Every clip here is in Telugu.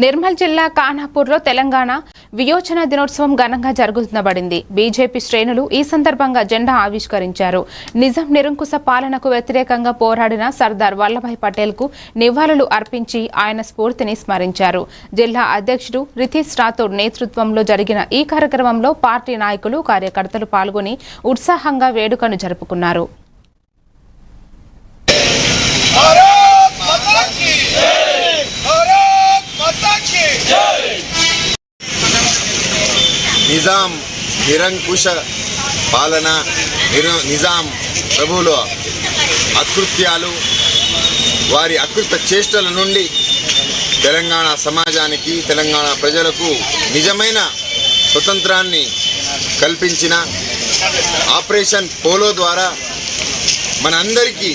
నిర్మల్ జిల్లా ఖానాపూర్లో తెలంగాణ విమోచన దినోత్సవం ఘనంగా జరుగుతున్నబడింది. బీజేపీ శ్రేణులు ఈ సందర్భంగా జెండా ఆవిష్కరించారు. నిజాం నిరంకుశ పాలనకు వ్యతిరేకంగా పోరాడిన సర్దార్ వల్లభాయ్ పటేల్కు నివాళులు అర్పించి ఆయన స్ఫూర్తిని స్మరించారు. జిల్లా అధ్యక్షుడు రితీష్ రాథోడ్ నేతృత్వంలో జరిగిన ఈ కార్యక్రమంలో పార్టీ నాయకులు, కార్యకర్తలు పాల్గొని ఉత్సాహంగా వేడుకను జరుపుకున్నారు. నిజాం నిరంకుశ పాలన, నిజాం ప్రభువుల అకృత్యాలు, వారి అకృత చేష్టల నుండి తెలంగాణ సమాజానికి, తెలంగాణ ప్రజలకు నిజమైన స్వతంత్రాన్ని కల్పించిన ఆపరేషన్ పోలో ద్వారా మనందరికీ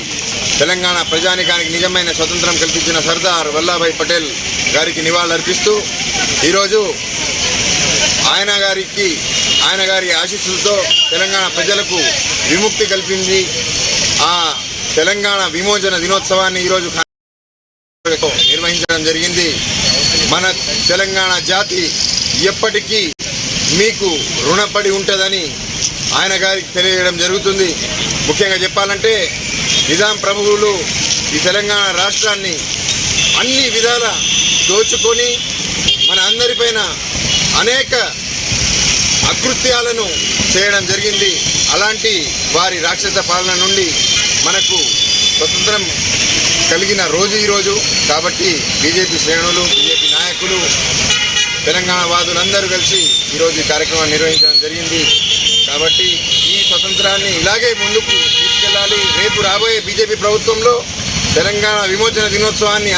తెలంగాణ ప్రజానికానికి నిజమైన స్వతంత్రం కల్పించిన సర్దార్ వల్లభాయ్ పటేల్ గారికి నివాళులర్పిస్తూ ఈరోజు ఆయన గారి ఆశీస్సులతో తెలంగాణ ప్రజలకు విముక్తి కల్పించి ఆ తెలంగాణ విమోచన దినోత్సవాన్ని ఈరోజు నిర్వహించడం జరిగింది. మన తెలంగాణ జాతి ఎప్పటికీ మీకు రుణపడి ఉంటుందని ఆయన గారికి తెలియజేయడం జరుగుతుంది. ముఖ్యంగా చెప్పాలంటే నిజాం ప్రభువులు ఈ తెలంగాణ రాష్ట్రాన్ని అన్ని విధాల దోచుకొని మన అందరిపైన అనేక అకృత్యాలను చేయడం జరిగింది. అలాంటి వారి రాక్షస పాలన నుండి మనకు స్వతంత్రం కలిగిన రోజు ఈరోజు. కాబట్టి బీజేపీ శ్రేణులు, బీజేపీ నాయకులు, తెలంగాణ వాదులందరూ కలిసి ఈరోజు ఈ కార్యక్రమాన్ని నిర్వహించడం జరిగింది. కాబట్టి ఈ స్వతంత్రాన్ని ఇలాగే ముందుకు తీసుకెళ్ళాలి. రేపు రాబోయే బీజేపీ ప్రభుత్వంలో తెలంగాణ విమోచన దినోత్సవాన్ని